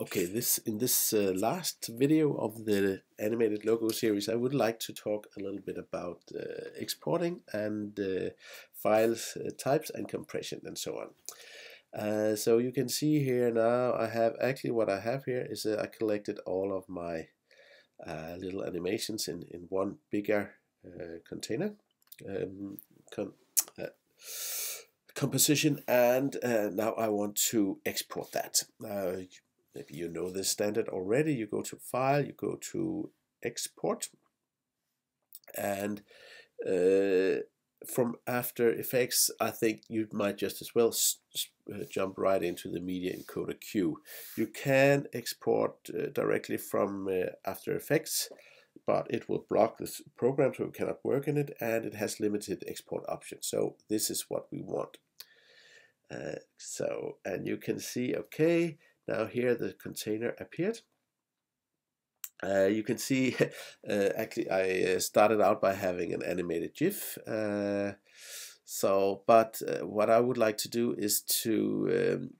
Okay, in this last video of the animated logo series, I would like to talk a little bit about exporting and files types and compression and so on. So you can see here now I have actually what I have here is I collected all of my little animations in one bigger container composition, and now I want to export that. Maybe you know this standard already. You go to File, you go to Export, and from After Effects, I think you might just as well jump right into the Media Encoder queue. You can export directly from After Effects, but it will block this program, so we cannot work in it, and it has limited export options. So this is what we want. And you can see, okay, now here the container appeared. You can see actually I started out by having an animated GIF. But what I would like to do is to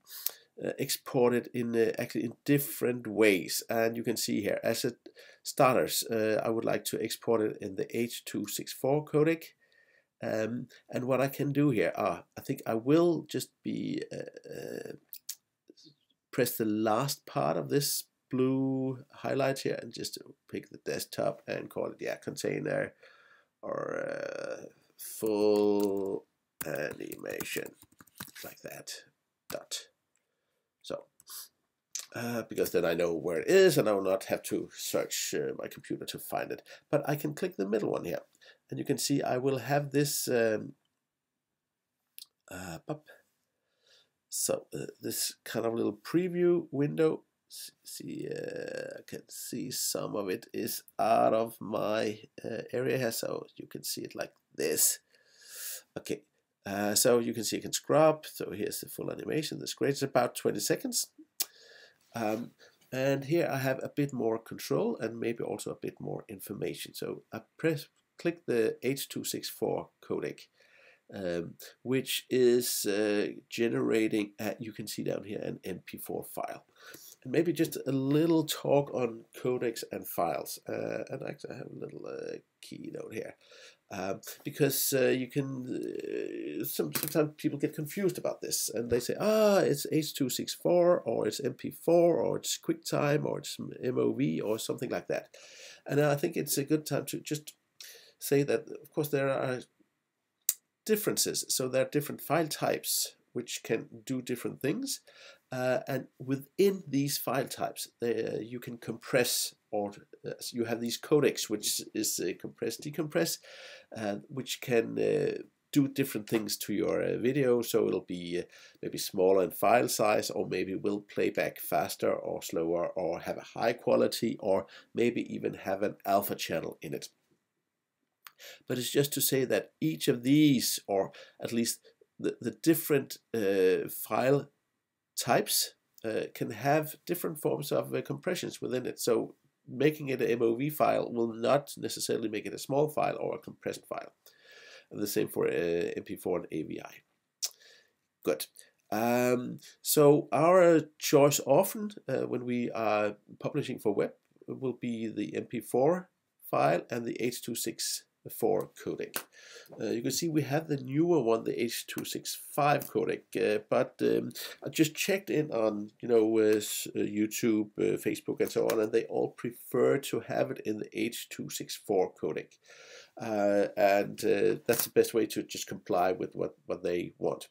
export it in actually in different ways. And you can see here, as it starters, I would like to export it in the H.264 codec. And what I can do here, I think I will just press the last part of this blue highlight here and just pick the desktop and call it container or full animation, like that. So because then I know where it is and I will not have to search my computer to find it. But I can click the middle one here, and you can see I will have this this kind of little preview window. See, I can see some of it is out of my area here, so you can see it like this. Okay, so you can see I can scrub. So here's the full animation. This great. It's about 20 seconds. And here I have a bit more control and maybe also a bit more information. So I click the H.264 codec, which is generating, you can see down here, an MP4 file. And maybe just a little talk on codecs and files. And actually I have a little keynote here. Because you can, sometimes people get confused about this, and they say, it's H.264, or it's MP4, or it's QuickTime, or it's MOV, or something like that. And I think it's a good time to just say that, of course, there are differences. So there are different file types which can do different things, and within these file types you can compress, or you have these codecs, which is compress, decompress, which can do different things to your video. So it'll be maybe smaller in file size, or maybe will play back faster or slower, or have a high quality, or maybe even have an alpha channel in it. But it's just to say that each of these, or at least the different file types, can have different forms of compressions within it. So making it an MOV file will not necessarily make it a small file or a compressed file. And the same for MP4 and AVI. Good. So our choice often when we are publishing for web will be the MP4 file and the H.264 codec. You can see we have the newer one, the H.265 codec, but I just checked in on YouTube, Facebook, and so on, and they all prefer to have it in the H.264 codec, and that's the best way to just comply with what they want.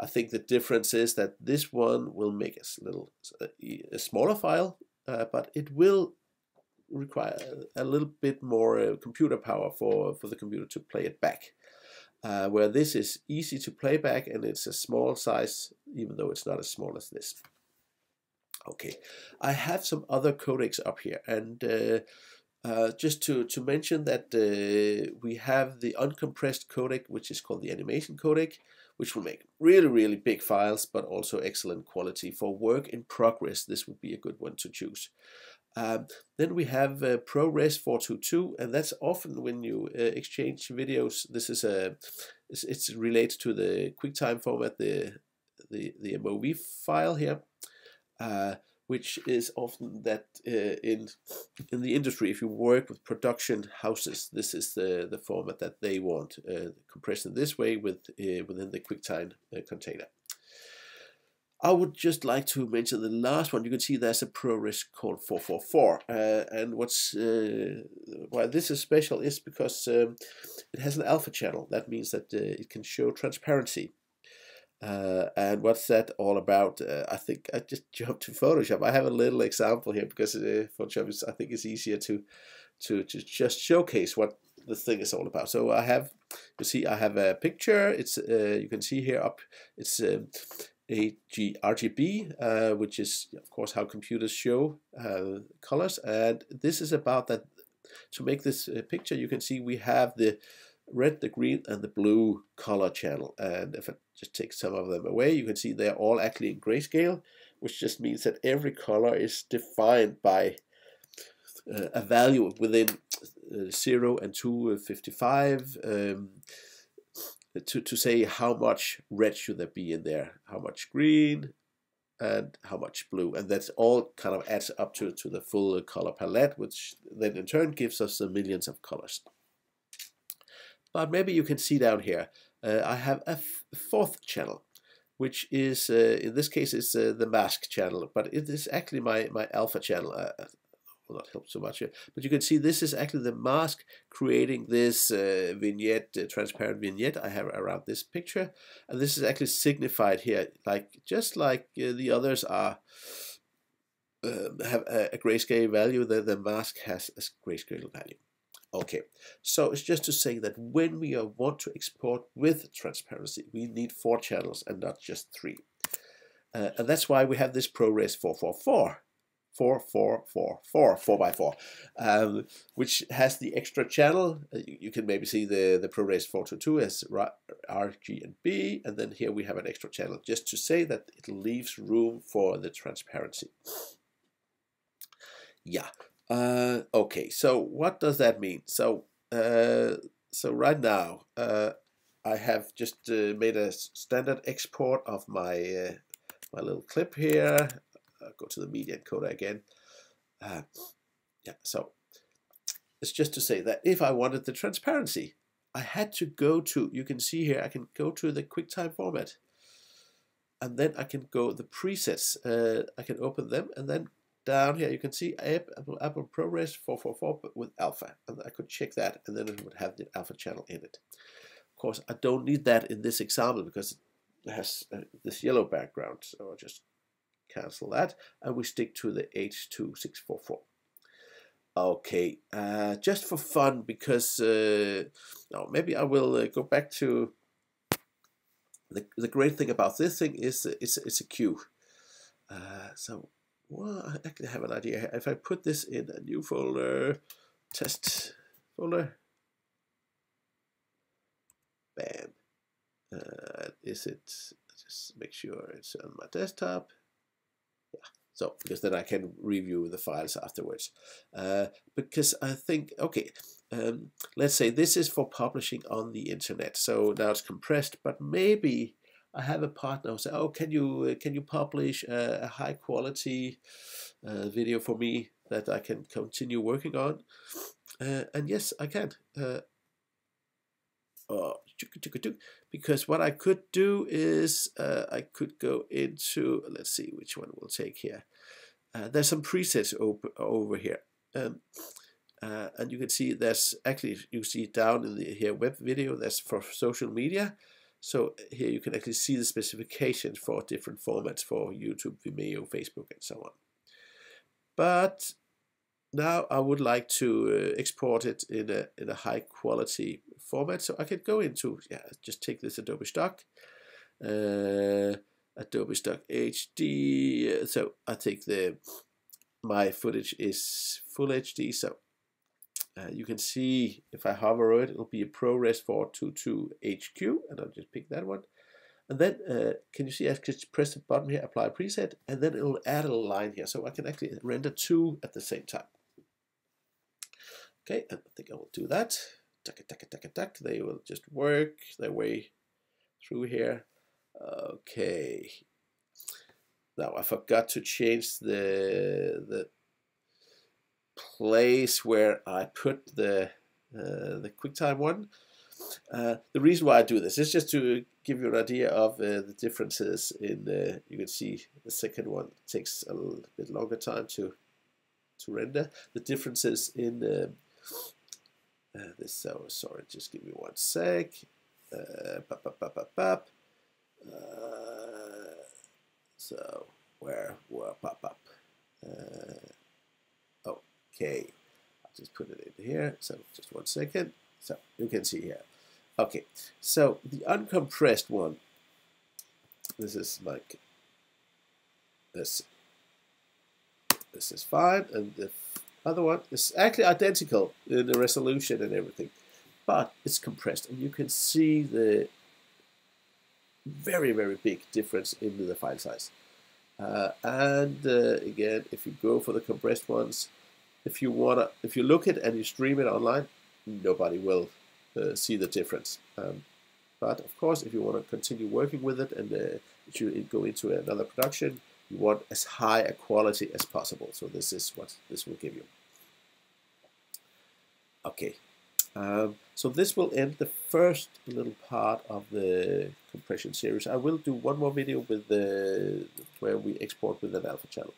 I think the difference is that this one will make a smaller file, but it will require a little bit more computer power for the computer to play it back, where this is easy to play back, and it's a small size, even though it's not as small as this. Okay, I have some other codecs up here, and just to mention that we have the uncompressed codec, which is called the animation codec, which will make really big files, but also excellent quality. For work in progress, this would be a good one to choose. Then we have ProRes 422, and that's often when you exchange videos. This is it's related to the QuickTime format, the MOV file here. which is often that in the industry, if you work with production houses, this is the format that they want, compressed in this way within the QuickTime container. I would just like to mention the last one. You can see there's a ProRes called 444, and what's why this is special is because it has an alpha channel. That means that it can show transparency. And what's that all about? I think I just jumped to Photoshop. I have a little example here because Photoshop is, I think, is easier to just showcase what the thing is all about. So I have, you see, I have a picture. It's you can see here up. It's RGB, which is of course how computers show colors, and this is about that. To make this picture, you can see we have the red, the green, and the blue color channel. And if I just take some of them away, you can see they're all actually in grayscale, which just means that every color is defined by a value within 0 and 255 to say how much red should there be in there, how much green, and how much blue, and that's all kind of adds up to the full color palette, which then in turn gives us the millions of colors. But maybe you can see down here, I have a fourth channel, which is, in this case, is the mask channel, but it is actually my alpha channel. Will not help so much here, but you can see this is actually the mask creating this vignette, transparent vignette I have around this picture, and this is actually signified here, like just like the others are have a grayscale value. The mask has a grayscale value. Okay, so it's just to say that when we want to export with transparency, we need 4 channels and not just 3. And that's why we have this ProRes 444, 4x4, which has the extra channel. You can maybe see the ProRes 422 as R, G, and B, and then here we have an extra channel, just to say that it leaves room for the transparency. Yeah. Okay, so what does that mean? So right now I have just made a standard export of my my little clip here. Go to the media encoder again. Yeah, so it's just to say that if I wanted the transparency, I had to go to, you can see here, I can go to the QuickTime format, and then I can go the presets. I can open them, and then down here you can see Apple ProRes 444 with alpha, and I could check that, and then it would have the alpha channel in it. Of course, I don't need that in this example because it has this yellow background, so I'll just cancel that, and we stick to the H2644. Okay, just for fun, because no, maybe I will go back to the great thing about this thing is it's a queue. So. Well, I actually have an idea here. If I put this in a new folder, test folder, bam. Is it? Just make sure it's on my desktop. Yeah. So because then I can review the files afterwards. Because I think, okay, let's say this is for publishing on the internet. So now it's compressed, but maybe I have a partner who says, "Oh, can you publish a high quality video for me that I can continue working on?" And yes, I can. Because what I could do is I could go into, let's see which one we'll take here. There's some presets over here. And you can see there's actually, you see down in the here web video, that's for social media. So here you can actually see the specifications for different formats for YouTube, Vimeo, Facebook, and so on. But now I would like to export it in a high quality format. So I could go into, just take this Adobe Stock, Adobe Stock HD. So I think my footage is full HD. So you can see if I hover over it, it'll be a ProRes 422 HQ, and I'll just pick that one. And then can you see I can press the button here, apply preset, and then it'll add a line here, so I can actually render 2 at the same time. Okay, and I think I will do that. They will just work their way through here. Okay. Now I forgot to change the place where I put the QuickTime one. The reason why I do this is just to give you an idea of the differences in. You can see the second one takes a little bit longer time to render. The differences in this. So sorry, just give me 1 sec. So where pop up? Okay, I'll just put it in here. So just 1 second. So you can see here. Okay, so the uncompressed one. This is like this. This is fine, and the other one is actually identical in the resolution and everything, but it's compressed, and you can see the very, very big difference in the file size. Again, if you go for the compressed ones, if you look at it and you stream it online, nobody will see the difference. But of course, if you want to continue working with it and you go into another production, you want as high a quality as possible. So this is what this will give you. Okay, so this will end the first little part of the compression series. I will do one more video with where we export with an alpha channel.